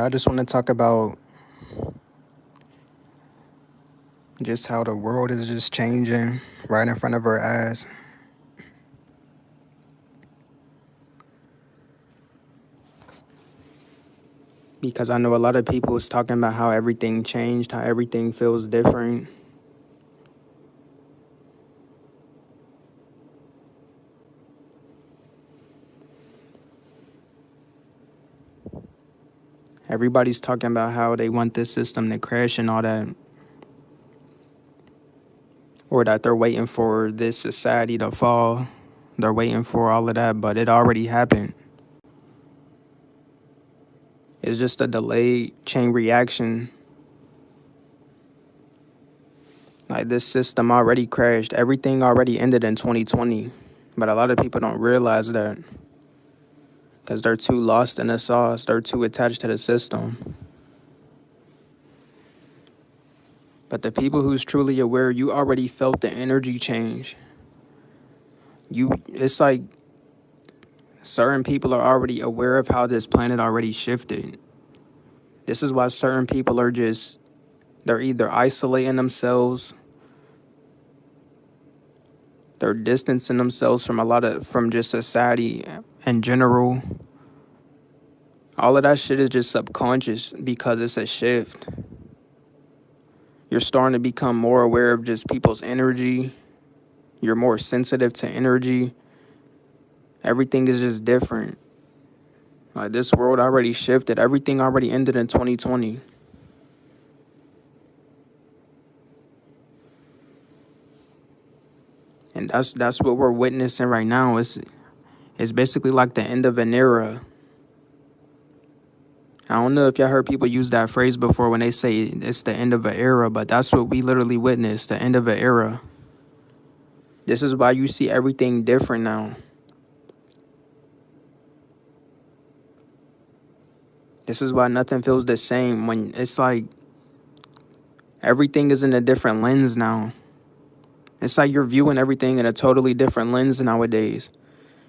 I just want to talk about just how the world is just changing right in front of our eyes. Because I know a lot of people is talking about how everything changed, how everything feels different. Everybody's talking about how they want this system to crash and all that, or that they're waiting for this society to fall. They're waiting for all of that, but it already happened. It's just a delayed chain reaction. Like this system already crashed. Everything already ended in 2020. But a lot of people don't realize that because they're too lost in the sauce. They're too attached to the system. But the people who's truly aware, you already felt the energy change. It's like certain people are already aware of how this planet already shifted. This is why certain people are they're either isolating themselves, they're distancing themselves from just society in general. All of that shit is just subconscious because it's a shift. You're starting to become more aware of just people's energy. You're more sensitive to energy. Everything is just different. Like this world already shifted. Everything already ended in 2020. And that's what we're witnessing right now. It's basically like the end of an era. I don't know if y'all heard people use that phrase before when they say it's the end of an era, but that's what we literally witnessed, the end of an era. This is why you see everything different now. This is why nothing feels the same when it's like everything is in a different lens now. It's like you're viewing everything in a totally different lens nowadays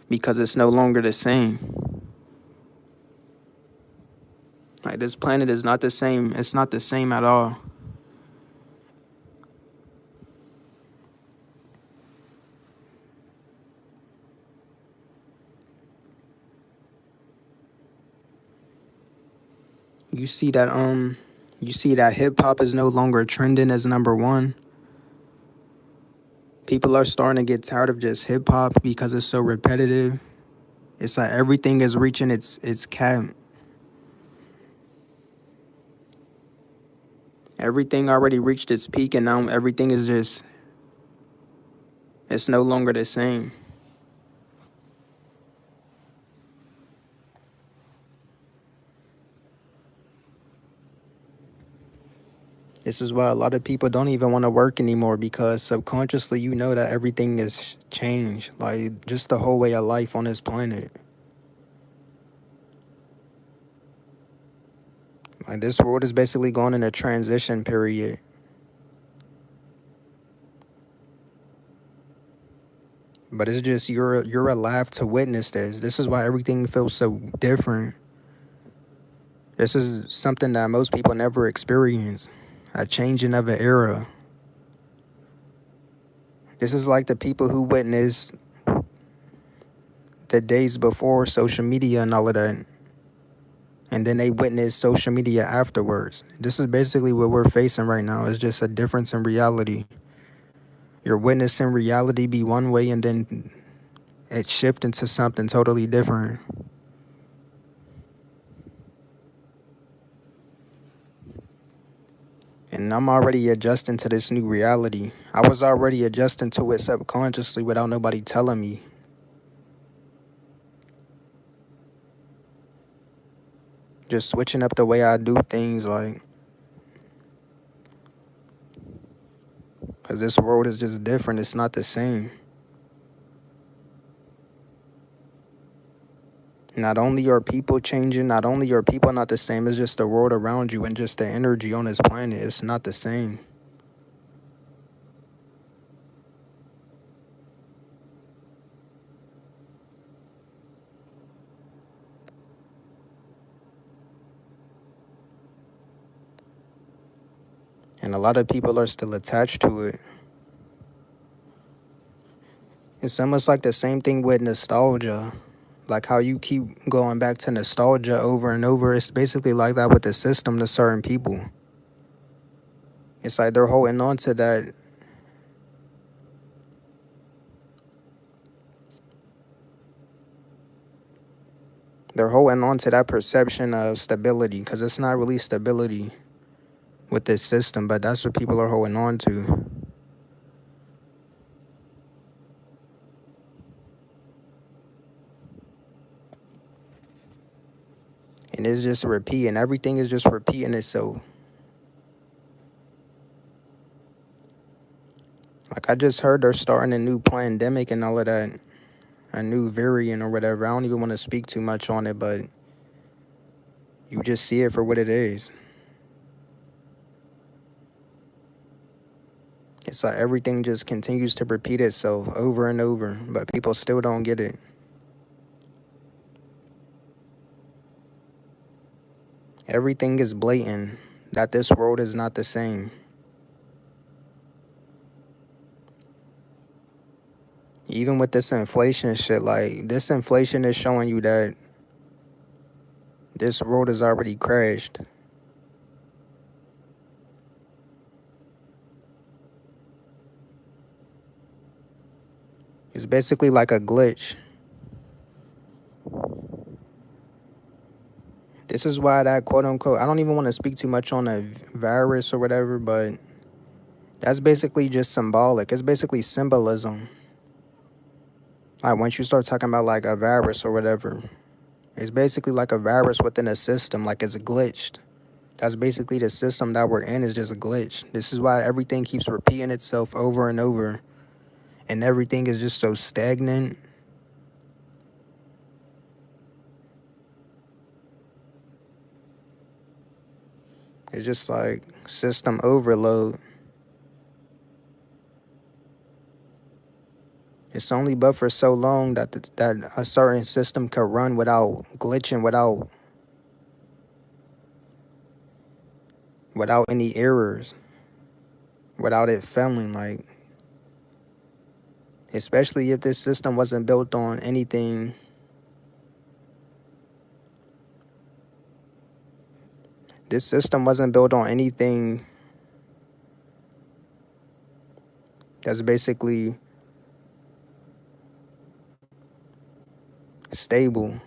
because it's no longer the same. Like this planet is not the same. It's not the same at all. You see that hip hop is no longer trending as number one. People are starting to get tired of just hip hop because it's so repetitive. It's like everything is reaching its cap. Everything already reached its peak and now everything is just it's no longer the same. This is why a lot of people don't even want to work anymore because subconsciously you know that everything is changed. Like just the whole way of life on this planet. Like this world is basically going in a transition period. But it's just you're alive to witness this. This is why everything feels so different. This is something that most people never experience. A changing of an era. This is like the people who witnessed the days before social media and all of that. And then they witnessed social media afterwards. This is basically what we're facing right now. It's just a difference in reality. You're witnessing reality be one way and then it shift into something totally different. And I'm already adjusting to this new reality. I was already adjusting to it subconsciously without nobody telling me. Just switching up the way I do things, like, because this world is just different. It's not the same. Not only are people changing, not only are people not the same, it's just the world around you and just the energy on this planet. It's not the same. And a lot of people are still attached to it. It's almost like the same thing with nostalgia. Like how you keep going back to nostalgia over and over. It's basically like that with the system to certain people. It's like they're holding on to that. They're holding on to that perception of stability because it's not really stability with this system, but that's what people are holding on to. And it's just repeating. Everything is just repeating itself. Like I just heard they're starting a new pandemic and all of that, a new variant or whatever. I don't even want to speak too much on it, but you just see it for what it is. It's like everything just continues to repeat itself over and over, but people still don't get it. Everything is blatant that this world is not the same. Even with this inflation shit, like this inflation is showing you that this world has already crashed. It's basically like a glitch. This is why that quote unquote, I don't even want to speak too much on a virus or whatever, but that's basically just symbolic. It's basically symbolism. Like once you start talking about like a virus or whatever, it's basically like a virus within a system, like it's glitched. That's basically the system that we're in is just a glitch. This is why everything keeps repeating itself over and over, and everything is just so stagnant. It's just like system overload. It's only but for so long that that a certain system can run without glitching, without any errors, without it failing. Like especially if this system wasn't built on anything. This system wasn't built on anything that's basically stable.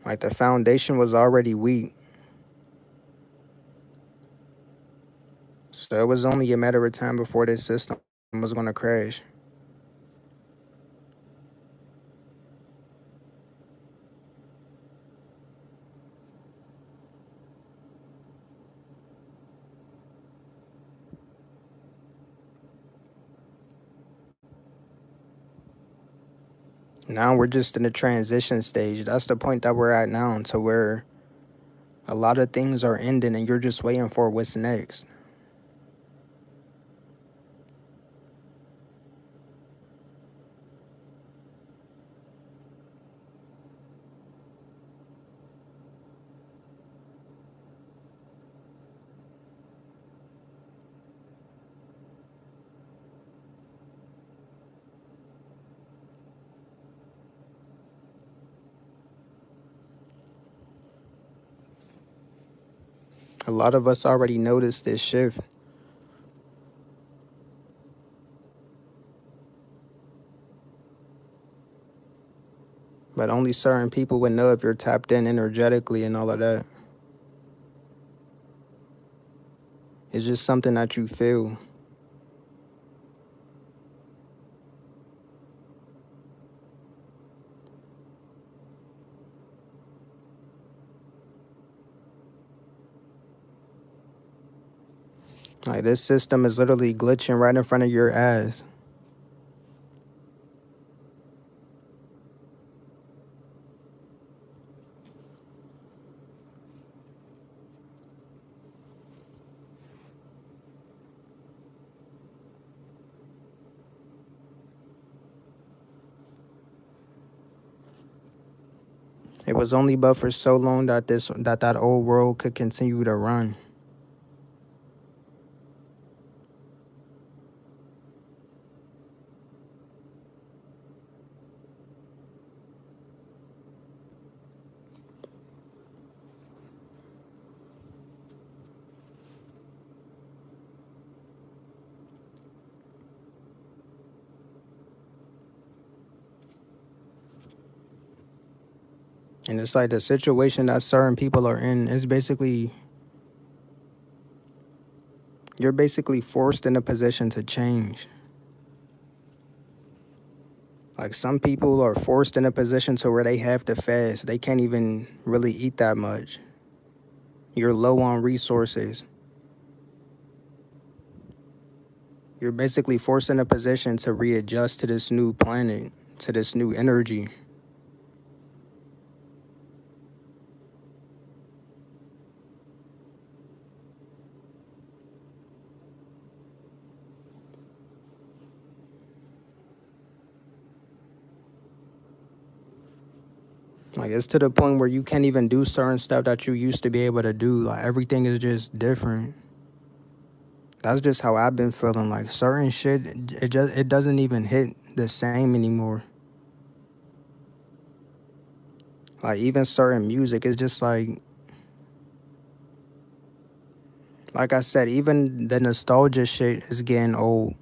Like the foundation was already weak. So it was only a matter of time before this system was going to crash. Now we're just in the transition stage. That's the point that we're at now, to where a lot of things are ending and you're just waiting for what's next. A lot of us already noticed this shift, but only certain people would know if you're tapped in energetically and all of that. It's just something that you feel. Like this system is literally glitching right in front of your eyes. It was only but for so long that that old world could continue to run. And it's like the situation that certain people are in is basically you're basically forced in a position to change. Like some people are forced in a position to where they have to fast. They can't even really eat that much. You're low on resources. You're basically forced in a position to readjust to this new planet, to this new energy. Like it's to the point where you can't even do certain stuff that you used to be able to do. Like everything is just different. That's just how I've been feeling. Like certain shit, it doesn't even hit the same anymore. Like even certain music is just like I said, even the nostalgia shit is getting old.